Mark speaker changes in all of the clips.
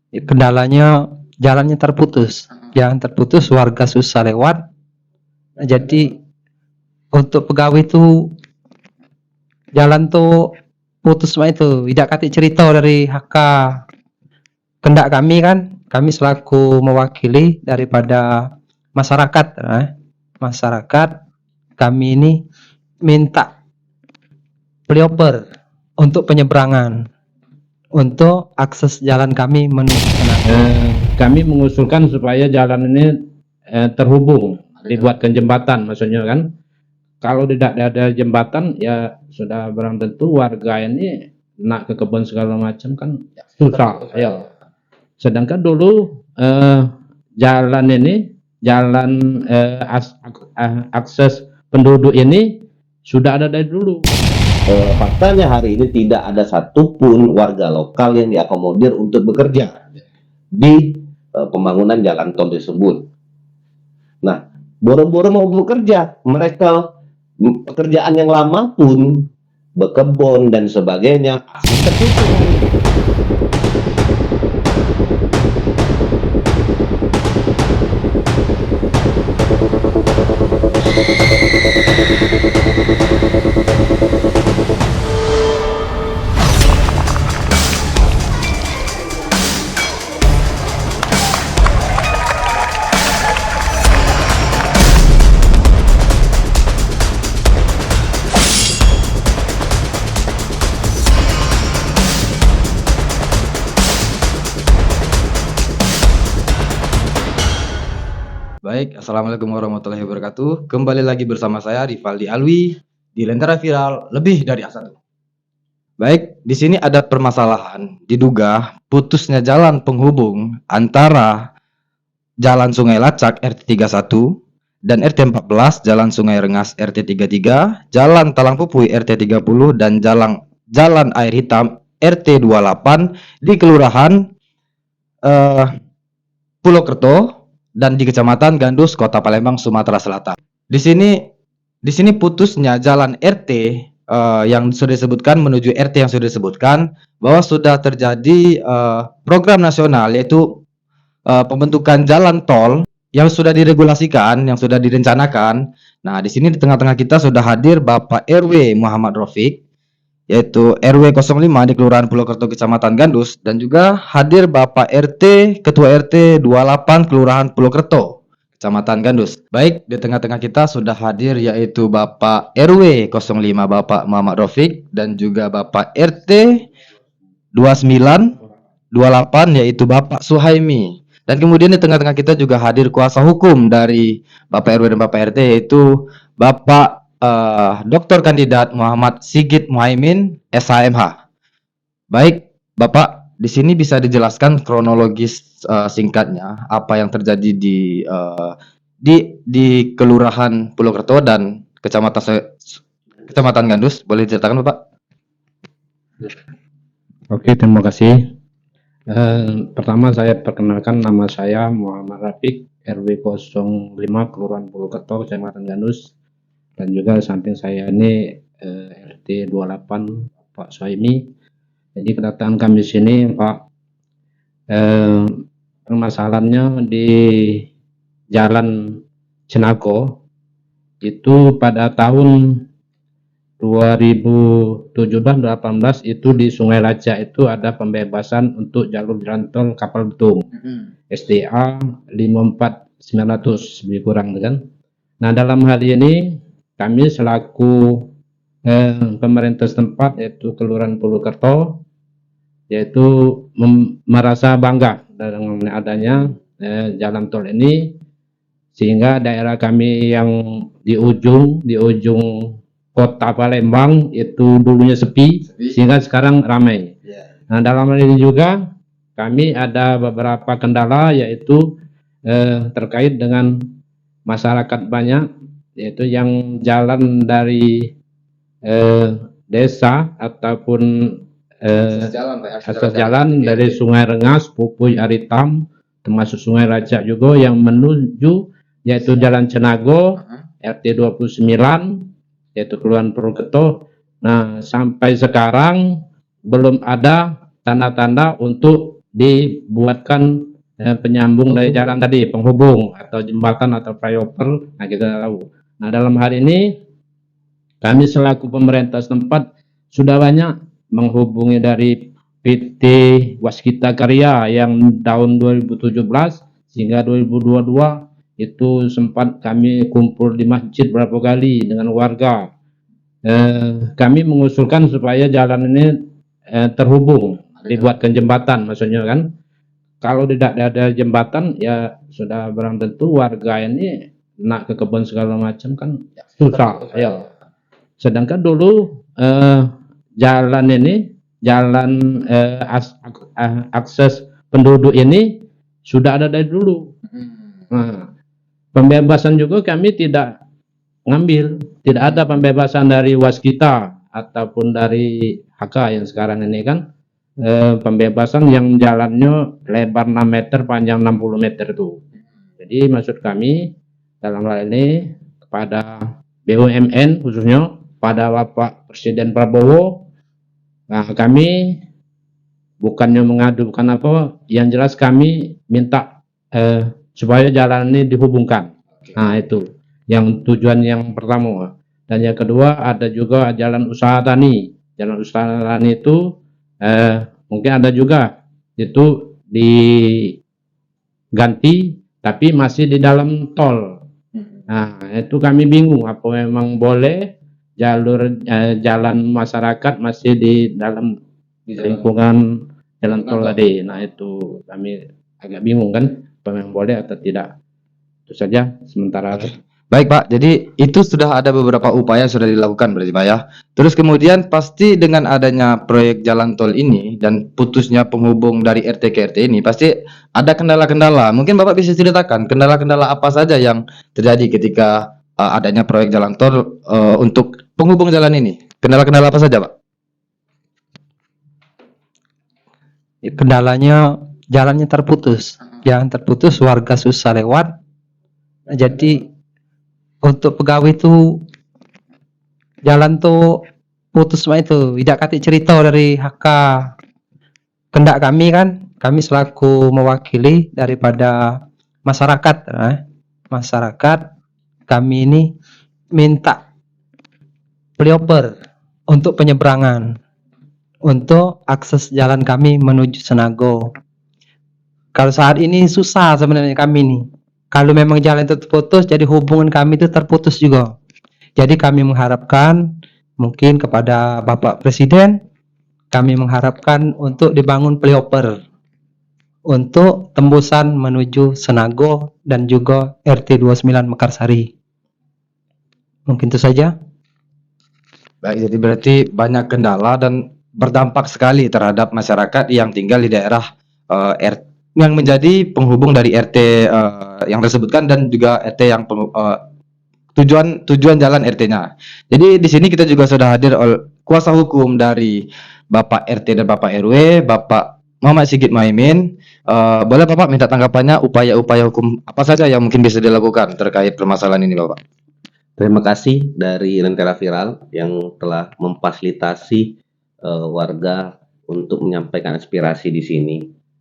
Speaker 1: Kendalanya jalannya terputus. Jalan terputus, warga susah lewat. Jadi untuk pegawai itu jalan tuh putus mah itu. Tidak kati cerita dari HK. Kendak kami selaku mewakili daripada masyarakat, masyarakat kami ini minta flyover untuk penyeberangan, untuk akses jalan kami menuju
Speaker 2: kami mengusulkan supaya jalan ini terhubung, dibuatkan jembatan maksudnya kan. Kalau tidak ada jembatan ya sudah barang tentu warga ini nak ke kebun segala macam kan susah ya. Sedangkan dulu jalan ini, jalan akses penduduk ini sudah ada dari dulu.
Speaker 3: Faktanya hari ini tidak ada satupun warga lokal yang diakomodir untuk bekerja di pembangunan jalan tol tersebut. Nah, boro-boro mau bekerja, mereka pekerjaan yang lama pun berkebun dan sebagainya tertutup.
Speaker 4: Baik, Assalamualaikum warahmatullahi wabarakatuh. Kembali lagi bersama saya Rivaldi Alwi di Lentera Viral Lebih dari A1. Baik, di sini ada permasalahan diduga putusnya jalan penghubung antara Jalan Sungai Lacak RT 31 dan RT 14, Jalan Sungai Rengas RT 33, Jalan Talang Pupui RT 30 dan Jalan Air Hitam RT 28 di Kelurahan Pulau Kerto dan di Kecamatan Gandus, Kota Palembang, Sumatera Selatan. Di sini putusnya jalan RT yang sudah disebutkan menuju RT yang sudah disebutkan bahwa sudah terjadi program nasional yaitu pembentukan jalan tol yang sudah diregulasikan, yang sudah direncanakan. Nah, di sini di tengah-tengah kita sudah hadir Bapak RW Muhammad Rafiq, yaitu RW 05 di Kelurahan Pulau Kerto, Kecamatan Gandus, dan juga hadir Bapak RT, Ketua RT 28 Kelurahan Pulau Kerto, Kecamatan Gandus. Baik, di tengah-tengah kita sudah hadir yaitu Bapak RW 05 Bapak Muhammad Rafiq dan juga Bapak RT 29 28 yaitu Bapak Suhaimi. Dan kemudian di tengah-tengah kita juga hadir kuasa hukum dari Bapak RW dan Bapak RT yaitu Bapak Dr. Kandidat Muhammad Sigit Muhaimin SHMH. Baik, Bapak, di sini bisa dijelaskan kronologis singkatnya apa yang terjadi di Kelurahan Pulau Kerto dan Kecamatan Gandus. Boleh diceritakan, Bapak?
Speaker 2: Oke, terima kasih. Pertama saya perkenalkan, nama saya Muhammad Rafiq, RW 05 Kelurahan Pulau Kerto, Kecamatan Gandus, dan juga samping saya ini RT 28 Pak Suhaimi. Jadi kedatangan kami di sini, Pak, permasalahannya di Jalan Cenago itu pada tahun 2017-18 itu di Sungai Lacak itu ada pembebasan untuk jalur jalan tol kapal betung SDA 54900 lebih kurang kan. Nah, dalam hal ini kami selaku pemerintah setempat yaitu Kelurahan Pulau Kerto yaitu merasa bangga dengan adanya jalan tol ini, sehingga daerah kami yang di ujung Kota Palembang itu dulunya sepi, sehingga sekarang ramai. Nah, dalam hal ini juga kami ada beberapa kendala yaitu terkait dengan masyarakat banyak, yaitu yang jalan dari desa ataupun akses jalan dari Sungai Rengas, Pupui, Air Hitam, termasuk Sungai Lacak juga yang menuju yaitu Jalan Cenago RT 29 yaitu Kelurahan Pulau Kerto. Nah, sampai sekarang belum ada tanda-tanda untuk dibuatkan penyambung dari jalan tadi, penghubung atau jembatan atau flyover. Nah, kita tahu. Nah, dalam hal ini kami selaku pemerintah setempat sudah banyak menghubungi dari PT Waskita Karya yang tahun 2017 hingga 2022 itu sempat kami kumpul di masjid berapa kali dengan warga. Kami mengusulkan supaya jalan ini terhubung, dibuatkan jembatan, maksudnya kan. Kalau tidak ada jembatan, ya sudah barang tentu warga ini nak ke kebun segala macam kan susah. Ya. Sedangkan dulu jalan ini, jalan akses penduduk ini sudah ada dari dulu. Nah, pembebasan juga kami tidak ngambil, tidak ada pembebasan dari Waskita ataupun dari HK yang sekarang ini kan. Pembebasan yang jalannya lebar 6 meter, panjang 60 meter itu. Jadi maksud kami dalam hal ini kepada BUMN khususnya pada Bapak Presiden Prabowo, nah kami bukannya mengadukan apa, yang jelas kami minta supaya jalan ini dihubungkan. Nah itu yang tujuan yang pertama. Dan yang kedua ada juga jalan usaha tani. Jalan usaha tani itu mungkin ada juga itu diganti tapi masih di dalam tol. Nah itu kami bingung apa memang boleh jalur jalan masyarakat masih di dalam lingkungan jalan tol tadi. Nah itu kami agak bingung kan apa memang boleh atau tidak. Itu saja sementara.
Speaker 4: Baik Pak, jadi itu sudah ada beberapa upaya sudah dilakukan berarti Pak ya. Terus kemudian pasti dengan adanya proyek jalan tol ini dan putusnya penghubung dari RT ke RT ini pasti ada kendala-kendala. Mungkin Bapak bisa ceritakan kendala-kendala apa saja yang terjadi ketika adanya proyek jalan tol untuk penghubung jalan ini. Kendala-kendala apa saja Pak?
Speaker 1: Kendalanya jalannya terputus. Yang terputus warga susah lewat. Jadi untuk pegawai itu jalan tuh putus mah itu. Tidak kati cerita dari HK. Kendak kami kan, kami selaku mewakili daripada masyarakat. Masyarakat kami ini minta flyover untuk penyeberangan, untuk akses jalan kami menuju Senago. Kalau saat ini susah sebenarnya kami nih. Kalau memang jalan itu terputus, jadi hubungan kami itu terputus juga. Jadi kami mengharapkan mungkin kepada Bapak Presiden, kami mengharapkan untuk dibangun flyover untuk tembusan menuju Senago dan juga RT 29 Mekarsari. Mungkin itu saja.
Speaker 4: Baik, jadi berarti banyak kendala dan berdampak sekali terhadap masyarakat yang tinggal di daerah RT yang menjadi penghubung dari RT yang tersebutkan dan juga RT yang tujuan jalan RT-nya. Jadi di sini kita juga sudah hadir oleh kuasa hukum dari Bapak RT dan Bapak RW, Bapak Muhammad Sigit Muhaimin. Boleh Bapak minta tanggapannya upaya-upaya hukum apa saja yang mungkin bisa dilakukan terkait permasalahan ini Bapak?
Speaker 3: Terima kasih dari Lentera Viral yang telah memfasilitasi warga untuk menyampaikan aspirasi di sini.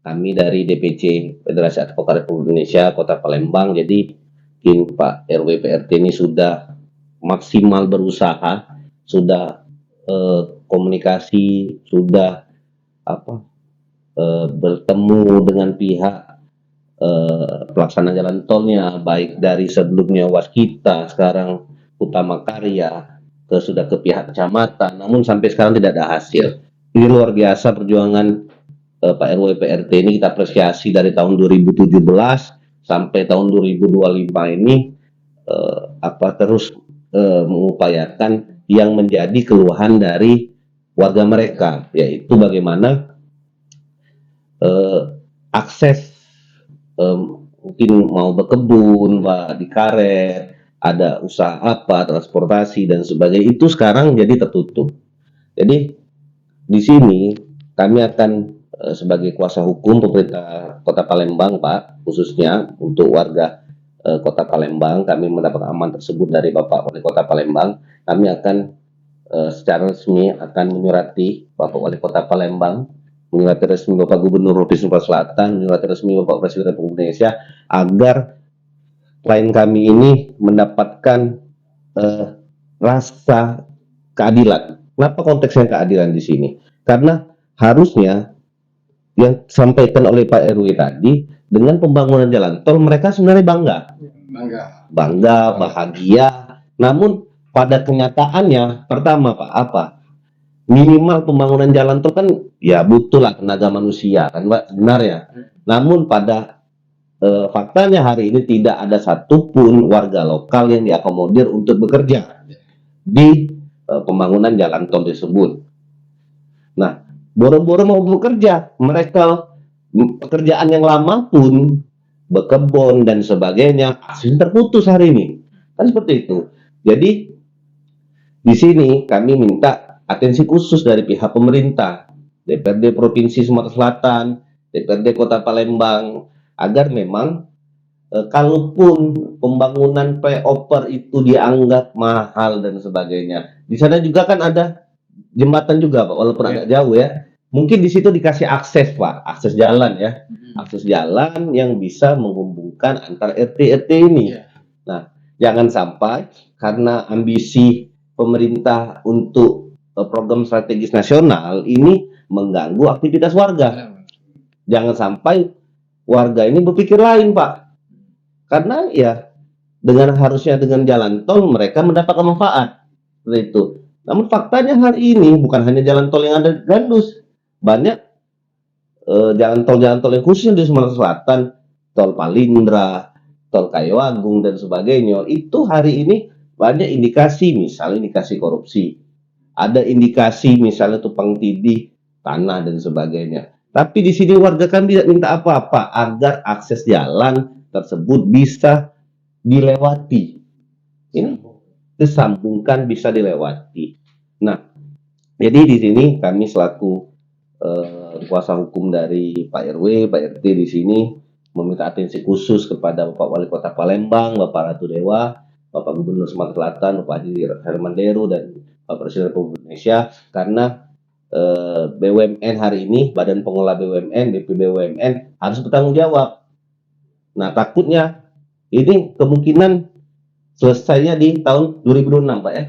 Speaker 3: Kami dari DPC Federasi Advokat Republik Indonesia Kota Palembang, jadi mungkin Pak RW PRT ini sudah maksimal berusaha, sudah komunikasi, sudah bertemu dengan pihak pelaksana jalan tolnya, baik dari sebelumnya Waskita, sekarang Utama Karya, sudah ke pihak kecamatan, namun sampai sekarang tidak ada hasil. Ini luar biasa perjuangan Pak RW PRT ini, kita apresiasi dari tahun 2017 sampai tahun 2025 ini terus mengupayakan yang menjadi keluhan dari warga mereka, yaitu bagaimana akses mungkin mau berkebun, Pak, di karet, ada usaha apa, transportasi dan sebagainya, itu sekarang jadi tertutup. Jadi di sini kami akan sebagai kuasa hukum pemerintah Kota Palembang, Pak, khususnya untuk warga Kota Palembang, kami mendapat aman tersebut dari Bapak Wali Kota Palembang. Kami akan secara resmi akan menyurati Bapak Wali Kota Palembang menyurati resmi Bapak Gubernur Provinsi Sumatera Selatan, menyurati resmi Bapak Presiden Republik Indonesia agar klien kami ini mendapatkan rasa keadilan. Kenapa konteksnya keadilan di sini? Karena harusnya yang disampaikan oleh Pak RW tadi, dengan pembangunan jalan tol mereka sebenarnya bangga, bahagia. Namun pada kenyataannya, pertama Pak, apa? Minimal pembangunan jalan tol kan ya butuh lah tenaga manusia kan Pak, sebenarnya. Namun pada faktanya hari ini tidak ada satupun warga lokal yang diakomodir untuk bekerja di pembangunan jalan tol tersebut. Nah, boro-boro mau bekerja, mereka pekerjaan yang lama pun berkebun dan sebagainya akhirnya terputus hari ini. Kan seperti itu. Jadi di sini kami minta atensi khusus dari pihak pemerintah, DPRD Provinsi Sumatera Selatan, DPRD Kota Palembang, agar memang kalaupun pembangunan flyover itu dianggap mahal dan sebagainya, di sana juga kan ada jembatan juga Pak, walaupun agak jauh ya. Mungkin di situ dikasih akses Pak, akses jalan ya, akses jalan yang bisa menghubungkan antar RT ini. Nah, jangan sampai karena ambisi pemerintah untuk program strategis nasional ini mengganggu aktivitas warga. Jangan sampai warga ini berpikir lain Pak, karena ya harusnya dengan jalan tol mereka mendapatkan manfaat seperti itu. Namun faktanya hari ini bukan hanya jalan tol yang ada di Gandus, banyak jalan tol yang khususnya di Sumatera Selatan, tol Palindra, tol Kayoagung dan sebagainya, itu hari ini banyak indikasi, misalnya indikasi korupsi, ada indikasi misalnya tumpang tindih tanah dan sebagainya. Tapi di sini warga kan tidak minta apa-apa agar akses jalan tersebut bisa dilewati. Ini disambungkan, bisa dilewati. Nah, jadi di sini kami selaku kuasa hukum dari Pak RW, Pak RT di sini meminta atensi khusus kepada Bapak Wali Kota Palembang, Bapak Ratu Dewa, Bapak Gubernur Sumatera Selatan, Bapak Haji Herman Deru, dan Bapak Presiden Republik Indonesia, karena BUMN hari ini, Badan Pengelola BUMN, BPBUMN harus bertanggung jawab. Nah, takutnya ini kemungkinan selesainya di tahun 2026 Pak ya.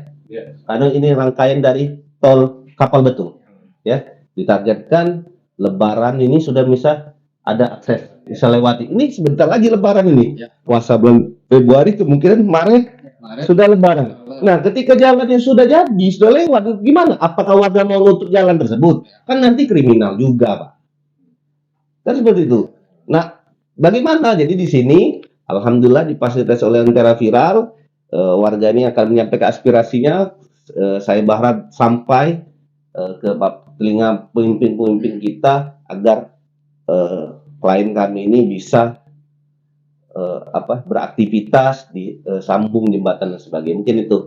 Speaker 3: Karena ini rangkaian dari tol Kapal Betung. Ya, ditargetkan Lebaran ini sudah bisa ada akses, bisa lewati. Ini sebentar lagi Lebaran ini. Puasa bulan Februari, kemungkinan Maret sudah Lebaran. Nah, ketika jalannya sudah jadi, sudah lewat, gimana? Apakah warga mau nutup jalan tersebut? Kan nanti kriminal juga, Pak. Kan seperti itu. Nah, bagaimana? Jadi di sini, alhamdulillah difasilitasi oleh Lentera Viral, warga ini akan menyampaikan aspirasinya. Saya berharap sampai ke telinga pemimpin-pemimpin kita agar klien kami ini bisa beraktivitas di sambung jembatan dan sebagainya. Mungkin itu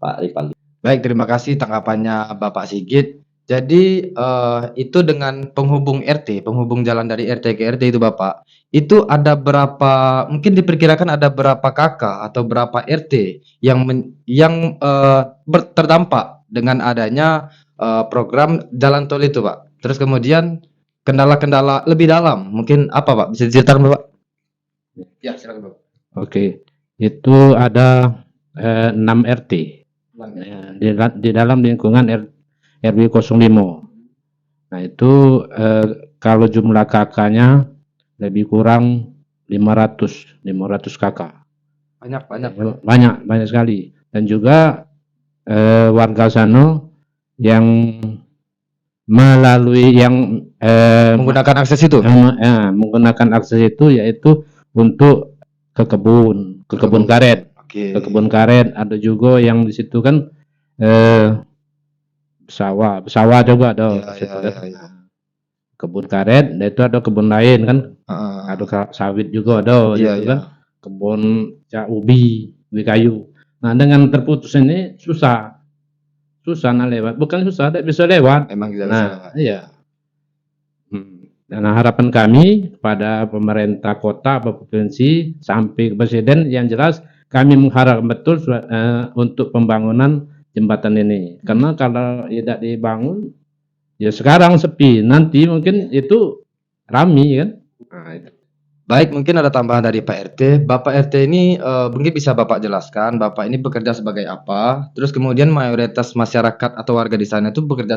Speaker 3: Pak Rifan.
Speaker 4: Baik, terima kasih tanggapannya Bapak Sigit. Jadi itu dengan penghubung RT, penghubung jalan dari RT ke RT itu Bapak, itu ada berapa, mungkin diperkirakan ada berapa kakak atau berapa RT yang terdampak dengan adanya program jalan tol itu Pak. Terus kemudian kendala-kendala lebih dalam, mungkin apa Pak? Bisa diceritakan Bapak? Ya, silakan Bapak.
Speaker 2: Oke, itu ada 6 RT di dalam lingkungan RW 05. Nah, itu kalau jumlah kakaknya lebih kurang 500 kakak. Banyak sekali. Dan juga warga sana yang melalui
Speaker 4: Menggunakan akses itu?
Speaker 2: menggunakan akses itu yaitu untuk ke kebun karet. Ke kebun karet, ada juga yang di situ kan sawah juga ada. Kebun karet, dan itu ada kebun lain kan, ada sawit juga ada, kan, kebun ubi kayu. Nah, dengan terputus ini susah nak lewat, bukan susah, tidak bisa lewat.
Speaker 4: Emang tidak
Speaker 2: Nah,
Speaker 4: bisa lewat.
Speaker 2: iya. Dan harapan kami pada pemerintah kota, provinsi, sampai ke presiden, yang jelas kami mengharapkan betul untuk pembangunan jembatan ini. Karena kalau tidak dibangun, Ya sekarang sepi, nanti mungkin itu rame kan. Nah, itu.
Speaker 4: Baik, mungkin ada tambahan dari Pak RT. Bapak RT ini mungkin bisa Bapak jelaskan, Bapak ini bekerja sebagai apa? Terus kemudian mayoritas masyarakat atau warga di sana itu bekerja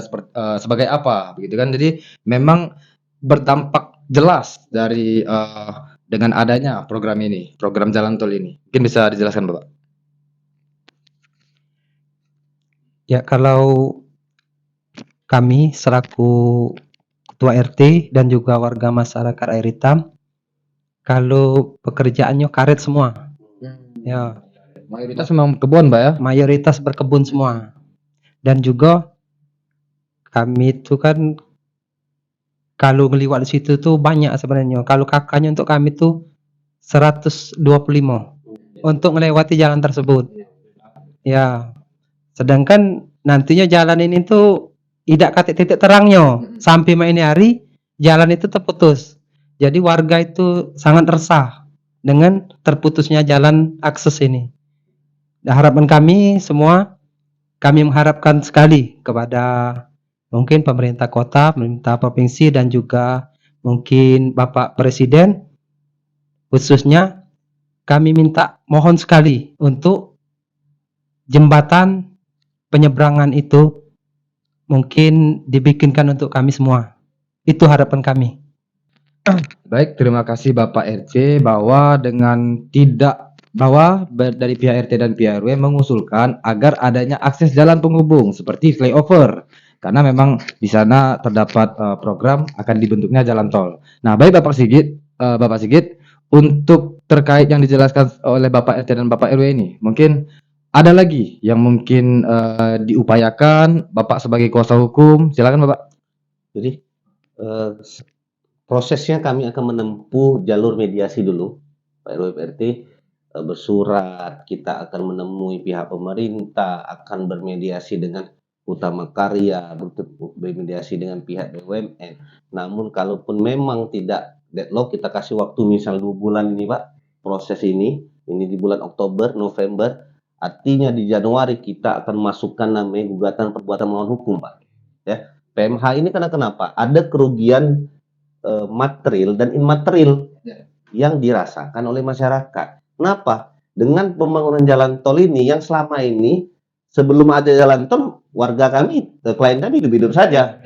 Speaker 4: sebagai apa, begitu kan? Jadi memang berdampak jelas dari dengan adanya program ini, program jalan tol ini. Mungkin bisa dijelaskan, Bapak.
Speaker 1: Ya, kalau kami selaku ketua RT dan juga warga masyarakat Air Hitam, kalau pekerjaannya karet semua. Ya,
Speaker 4: Mayoritas memang kebun, Pak ya?
Speaker 1: mayoritas berkebun semua. Dan juga kami itu kan kalau ngeliwat di situ tuh banyak sebenarnya. Kalau kakaknya untuk kami tuh 125 untuk melewati jalan tersebut. Ya, sedangkan nantinya jalan ini tuh tidak kate titik terangnya. Sampai main hari jalan itu terputus. Jadi warga itu sangat resah dengan terputusnya jalan akses ini. Dan harapan kami semua, kami mengharapkan sekali kepada mungkin pemerintah kota, pemerintah provinsi, dan juga mungkin Bapak Presiden, khususnya kami minta mohon sekali untuk jembatan penyeberangan itu mungkin dibikinkan untuk kami semua. Itu harapan kami.
Speaker 4: Baik, terima kasih Bapak RT bahwa dari pihak RT dan pihak RW mengusulkan agar adanya akses jalan penghubung seperti flyover karena memang di sana terdapat program akan dibentuknya jalan tol. Nah, baik Bapak Sigit, untuk terkait yang dijelaskan oleh Bapak RT dan Bapak RW ini, mungkin ada lagi yang mungkin diupayakan Bapak sebagai kuasa hukum, silakan Bapak.
Speaker 3: Jadi prosesnya kami akan menempuh jalur mediasi dulu, Pak RW Pak RT, bersurat, kita akan menemui pihak pemerintah, akan bermediasi dengan Utama Karya, bermediasi dengan pihak BUMN. Namun kalaupun memang tidak deadlock, kita kasih waktu misal 2 bulan ini Pak, proses ini di bulan Oktober, November, artinya di Januari kita akan masukkan namanya gugatan perbuatan melawan hukum Pak. Ya, PMH ini karena kenapa? Ada kerugian material dan imaterial yang dirasakan oleh masyarakat. Kenapa? Dengan pembangunan jalan tol ini yang selama ini sebelum ada jalan tol, warga kami, klien kami hidup-hidup saja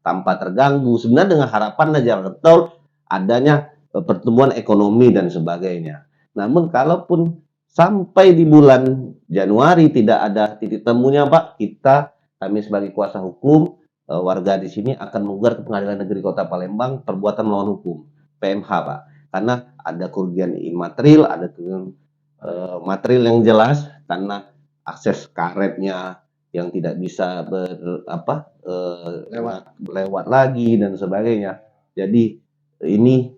Speaker 3: tanpa terganggu. Sebenarnya dengan harapan jalan tol adanya pertumbuhan ekonomi dan sebagainya. Namun kalaupun sampai di bulan Januari tidak ada titik temunya Pak, kami sebagai kuasa hukum, warga di sini akan menggugat ke Pengadilan Negeri Kota Palembang perbuatan melawan hukum, PMH Pak, karena ada kerugian imaterial, ada kerugian material yang jelas karena akses karetnya yang tidak bisa lewat lagi dan sebagainya. Jadi ini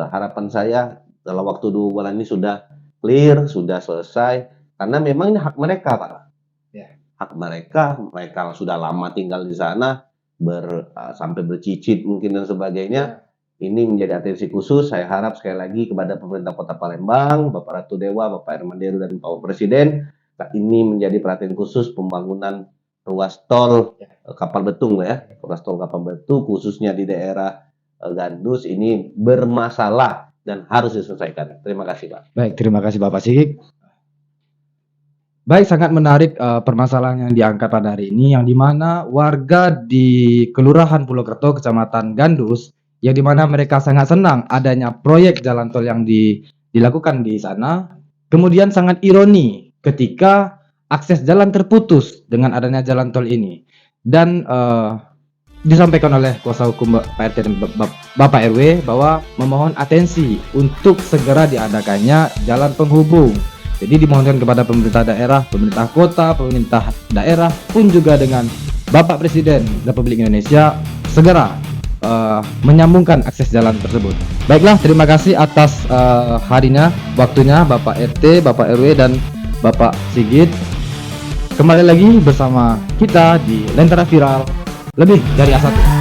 Speaker 3: harapan saya dalam waktu 2 bulan ini sudah clear, sudah selesai, karena memang ini hak mereka Pak. Hak mereka sudah lama tinggal di sana, sampai bercicit mungkin dan sebagainya. Ini menjadi atensi khusus. Saya harap sekali lagi kepada pemerintah Kota Palembang, Bapak Ratu Dewa, Bapak Hermanderu dan Pak Presiden, ini menjadi perhatian khusus pembangunan ruas tol Kapal Betung ya, ruas tol Kapal Betung khususnya di daerah Gandus ini bermasalah dan harus diselesaikan. Terima kasih Pak.
Speaker 4: Baik, terima kasih Bapak Sigit. Baik, sangat menarik permasalahan yang diangkat pada hari ini, yang dimana warga di Kelurahan Pulau Kerto, Kecamatan Gandus, yang dimana mereka sangat senang adanya proyek jalan tol yang dilakukan di sana. Kemudian sangat ironi ketika akses jalan terputus dengan adanya jalan tol ini. Dan disampaikan oleh kuasa hukum Pak RT dan Bapak RW bahwa memohon atensi untuk segera diadakannya jalan penghubung. Jadi dimohonkan kepada pemerintah daerah, pemerintah kota, pemerintah daerah pun juga dengan Bapak Presiden Republik Indonesia segera menyambungkan akses jalan tersebut. Baiklah, terima kasih atas harinya, waktunya Bapak RT, Bapak RW dan Bapak Sigit. Kembali lagi bersama kita di Lentera Viral lebih dari A1.